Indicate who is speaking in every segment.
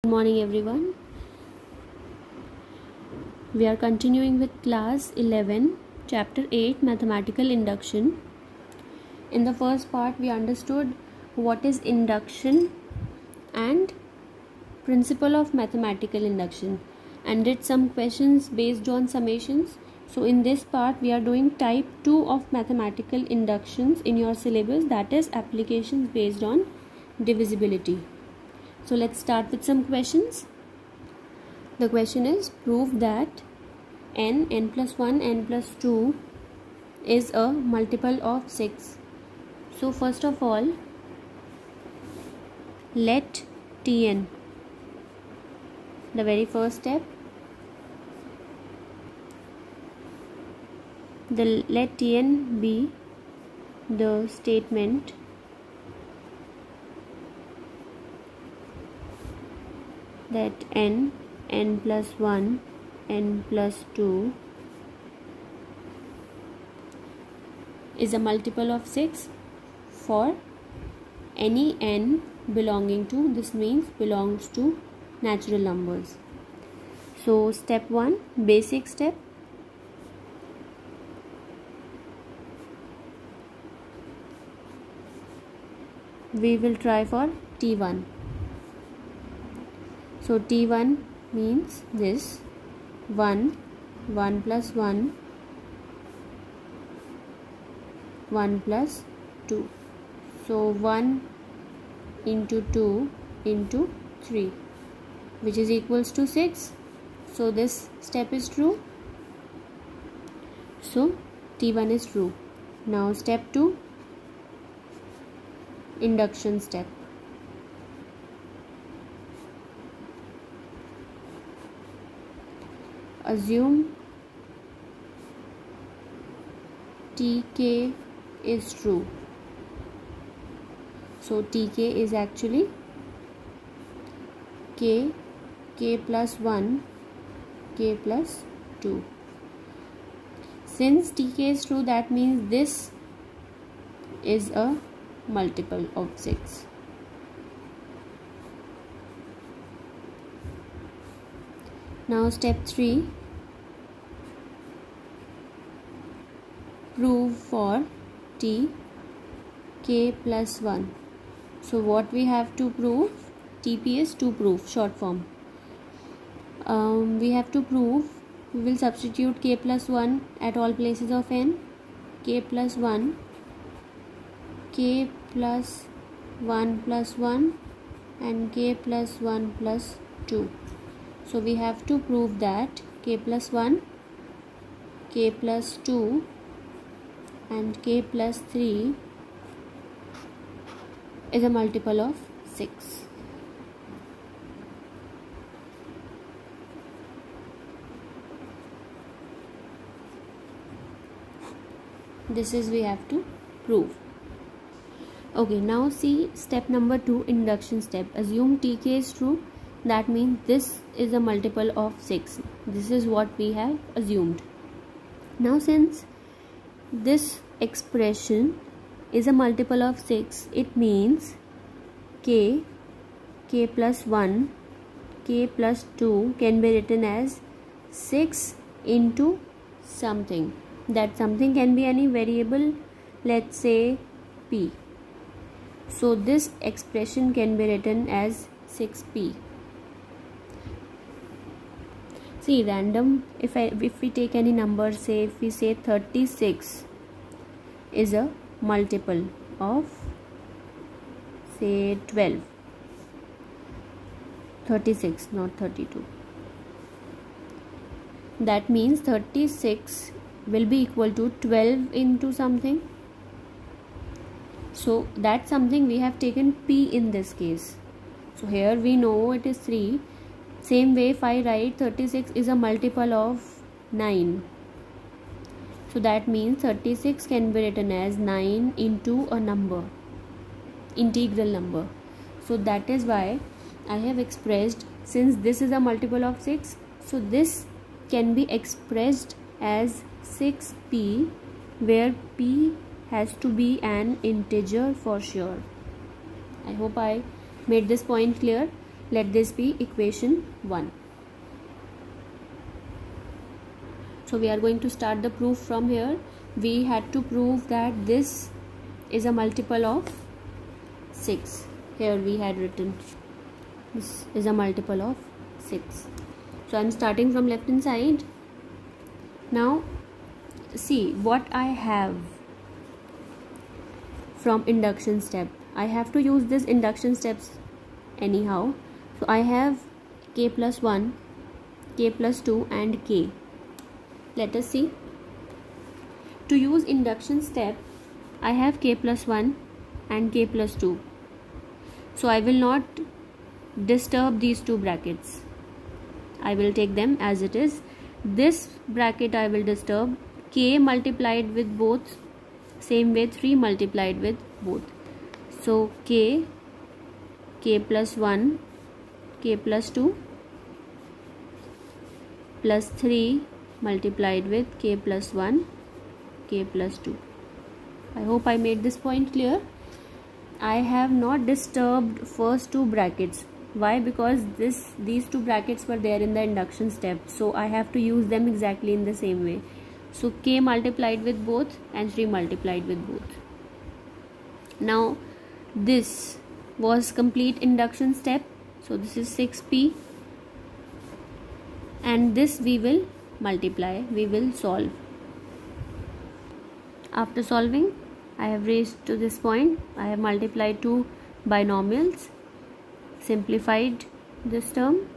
Speaker 1: Good morning everyone. We are continuing with class 11 chapter 8 mathematical induction. In the first part we understood what is induction and principle of mathematical induction and did some questions based on summations. So in this part we are doing type 2 of mathematical inductions in your syllabus, that is applications based on divisibility. So let's start with some questions. The question is, prove that n plus 1, n plus 2 is a multiple of 6. So first of all, let Tn, the very first step, let Tn be the statement that n plus 1, n plus 2 is a multiple of 6 for any n belonging to, this means belongs to natural numbers. So step 1, basic step. We will try for T1. So T1 means this 1 plus 1, 1 plus 2. So 1 into 2 into 3, which is equals to 6. So this step is true. So T1 is true. Now step 2, induction step. Assume Tk is true. So Tk is actually k plus 1, k plus 2. Since Tk is true, that means this is a multiple of 6. Now step 3, prove for T k plus 1. So what we have to prove? TP is to prove, short form. We have to prove, we will substitute k plus 1 at all places of n. K plus 1, k plus 1 plus 1 and k plus 1 plus 2. So we have to prove that k plus 1, k plus 2 and k plus 3 is a multiple of 6. This is we have to prove. Okay, now see step number 2, induction step. Assume Tk is true. That means this is a multiple of 6. This is what we have assumed. Now since this expression is a multiple of 6, it means k plus 1, k plus 2 can be written as 6 into something. That something can be any variable, let's say p. So this expression can be written as 6p. See, random, if we take any number, say if we say 36 is a multiple of, say 12, 36 not 32. That means 36 will be equal to 12 into something. So that something we have taken p in this case. So here we know it is 3. Same way if I write 36 is a multiple of 9. So that means 36 can be written as 9 into a number, integral number. So that is why I have expressed, since this is a multiple of 6, so this can be expressed as 6p, where p has to be an integer for sure. I hope I made this point clear. Let this be equation 1. So we are going to start the proof from here. We had to prove that this is a multiple of 6. Here we had written this is a multiple of 6. So I am starting from left hand side. Now see what I have from induction step. I have to use this induction steps anyhow. So I have k plus 1, k plus 2 and k. Let us see. To use induction step, I have k plus 1 and k plus 2. So I will not disturb these two brackets. I will take them as it is. This bracket I will disturb. K multiplied with both, same way 3 multiplied with both. So k plus 1, k plus 2 plus 3 multiplied with k plus 1, k plus 2. I hope I made this point clear. I have not disturbed first two brackets. Why? Because these two brackets were there in the induction step, so I have to use them exactly in the same way. So k multiplied with both and 3 multiplied with both. Now this was complete induction step, so this is 6p, and this we will multiply, we will solve. After solving, I have reached to this point. I have multiplied two binomials, simplified this term,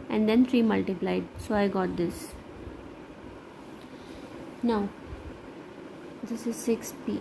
Speaker 1: and then 3 multiplied, so I got this. Now this is 6p.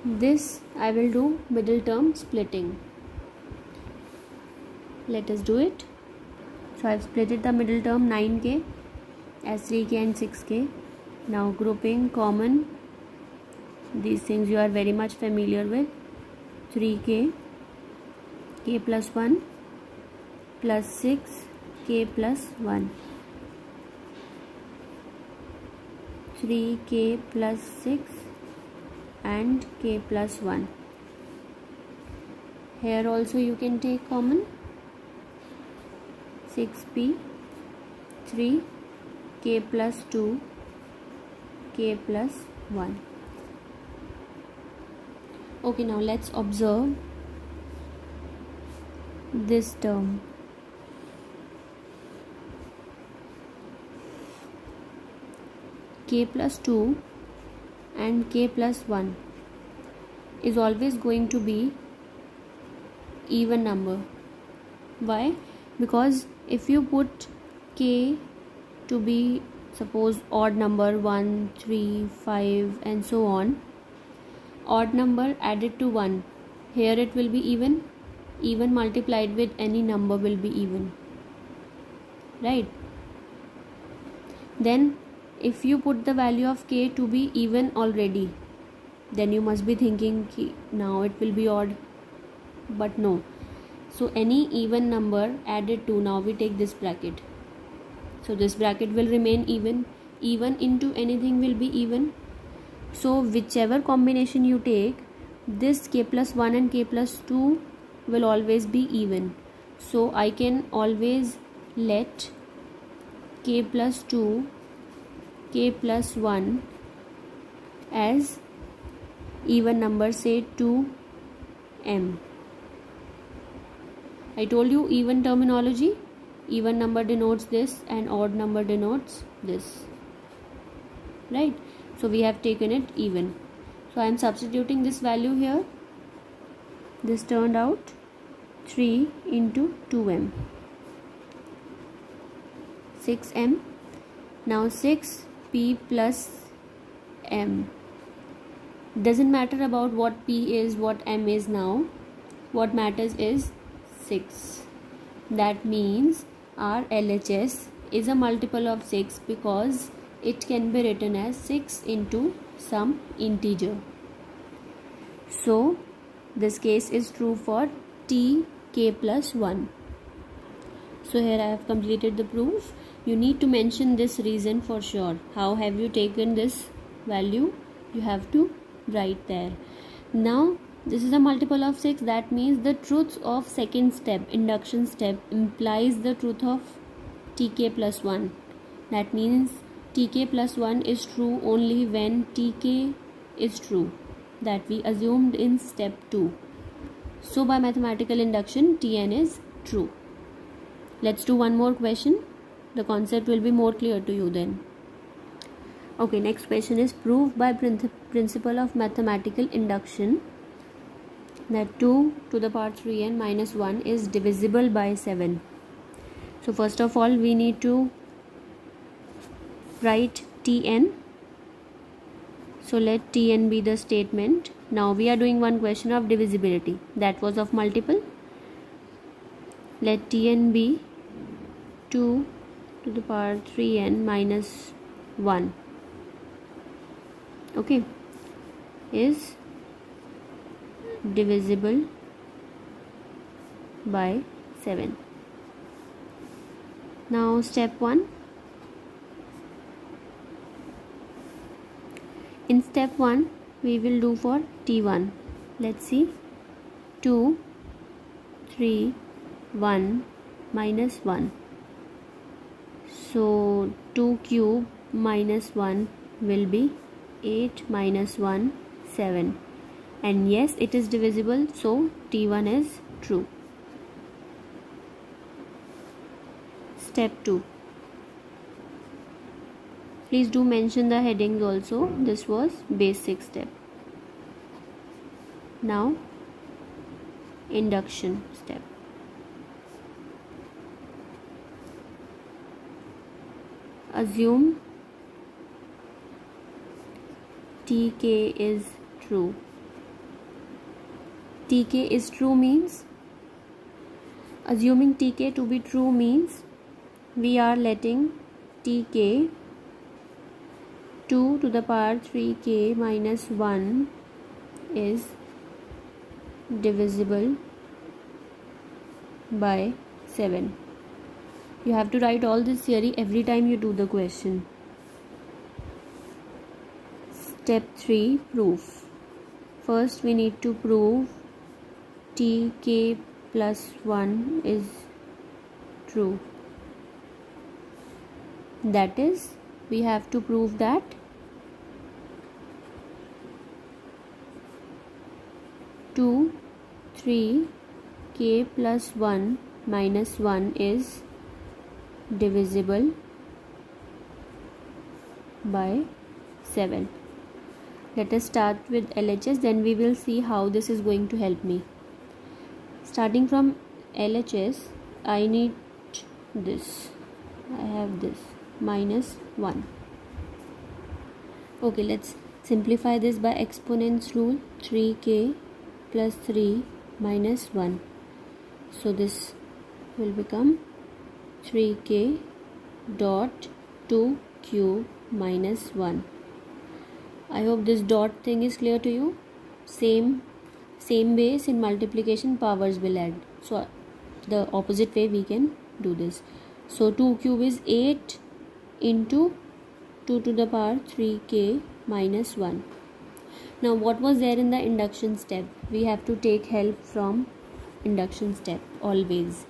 Speaker 1: This I will do middle term splitting. Let us do it. So I have splitted the middle term 9k as 3k and 6k. Now grouping common, these things you are very much familiar with. 3k, k plus 1 plus 6, k plus 1. 3k plus 6 and k plus 1. Here also you can take common. 6p, 3, k plus 2, k plus 1. Okay, now let's observe this term. K plus 2 and k plus 1 is always going to be even number. Why? Because if you put k to be, suppose, odd number 1, 3, 5 and so on, odd number added to 1, here it will be even, even multiplied with any number will be even, right? Then if you put the value of k to be even already, then you must be thinking now it will be odd, but no. So any even number added to, now we take this bracket, so this bracket will remain even, even into anything will be even. So whichever combination you take, this k plus 1 and k plus 2 will always be even. So I can always let k plus 2, k plus 1 as even number, say 2m. I told you even terminology. Even number denotes this and odd number denotes this, right? So we have taken it even. So I am substituting this value here. This turned out 3 into 2m, 6m. Now 6p plus m. Doesn't matter about what p is, what m is now. What matters is 6. That means our LHS is a multiple of 6 because it can be written as 6 into some integer. So this case is true for t k plus 1. So here I have completed the proof. You need to mention this reason for sure. How have you taken this value? You have to write there. Now This is a multiple of 6. That means the truth of second step, induction step, implies the truth of tk plus 1. That means tk plus 1 is true only when tk is true, that we assumed in step 2. So by mathematical induction, Tn is true. Let's do one more question. The concept will be more clear to you then. Okay, next question is, prove by principle of mathematical induction that 2 to the power 3n minus 1 is divisible by 7. So first of all, we need to write Tn. So let Tn be the statement. Now we are doing one question of divisibility. That was of multiple. Let Tn be 2 to the power 3n minus 1. Okay, is divisible by 7. Now step 1. In step 1, we will do for T1. Let's see. 2, 3, 1 minus 1. So 2 cube minus 1 will be 8 minus 1, 7. And yes, it is divisible, so T1 is true. Step 2. Please do mention the headings also. This was basic step. Now, induction step. Assume tk is true. Tk is true means, assuming tk to be true means we are letting tk 2 to the power 3k minus 1 is divisible by 7. You have to write all this theory every time you do the question. Step 3, proof. First we need to prove tk plus 1 is true. That is, we have to prove that two 3k plus 1 minus 1 is divisible by 7. Let us start with LHS, then we will see how this is going to help me. Starting from LHS, I need this. I have this minus 1. Okay, let's simplify this by exponents rule. 3k plus 3 minus 1. So this will become 3k dot 2 cube minus 1. I hope this dot thing is clear to you. Same base in multiplication, powers will add. So the opposite way we can do this. So 2 cube is 8 into 2 to the power 3k minus 1. Now what was there in the induction step? We have to take help from induction step always.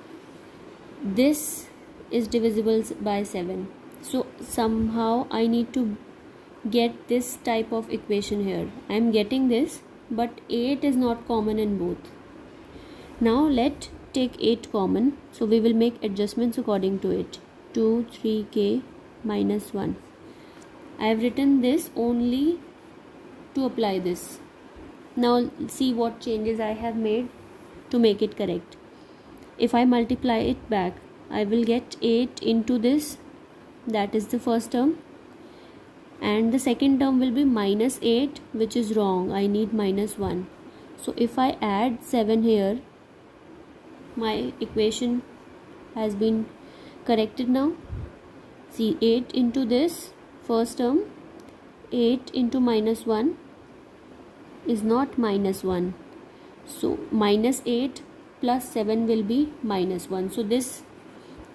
Speaker 1: This is divisible by 7. So somehow I need to get this type of equation here. I am getting this, but 8 is not common in both. Now let take 8 common. So we will make adjustments according to it. 2, 3k minus 1. I have written this only to apply this. Now see what changes I have made to make it correct. If I multiply it back, I will get 8 into this. That is the first term. And the second term will be minus 8, which is wrong. I need minus 1. So if I add 7 here, my equation has been corrected now. See, 8 into this first term, 8 into minus 1 is not minus 1. So minus 8 plus 7 will be minus 1. So this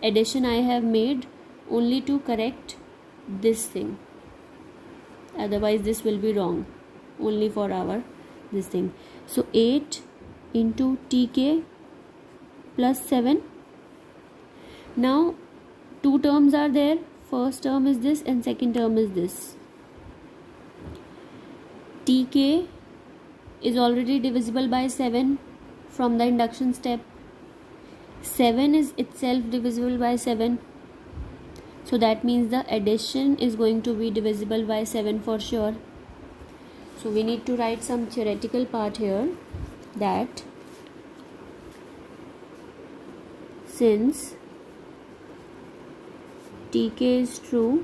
Speaker 1: addition I have made only to correct this thing. Otherwise this will be wrong only for our this thing. So 8 into tk plus 7. Now two terms are there. First term is this and second term is this. tk is already divisible by 7 from the induction step. 7 is itself divisible by 7. So that means the addition is going to be divisible by 7 for sure. So we need to write some theoretical part here, that since tk is true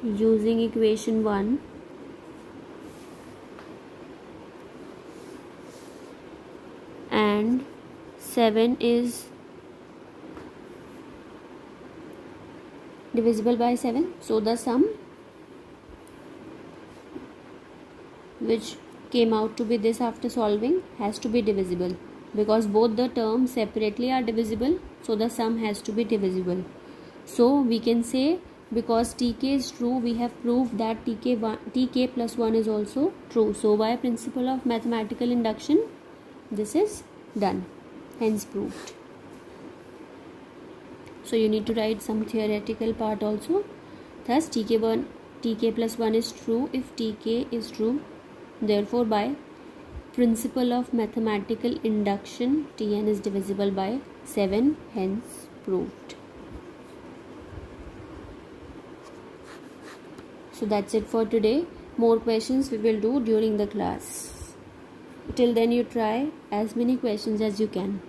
Speaker 1: using equation 1, and 7 is divisible by 7, so the sum which came out to be this after solving has to be divisible, because both the terms separately are divisible, so the sum has to be divisible. So we can say, because tk is true, we have proved that tk plus 1 is also true. So by principle of mathematical induction, this is done, hence proved. So you need to write some theoretical part also. Thus tk plus 1 is true if tk is true. Therefore by principle of mathematical induction, Tn is divisible by 7, hence proved. So that's it for today. More questions we will do during the class. Till then you try as many questions as you can.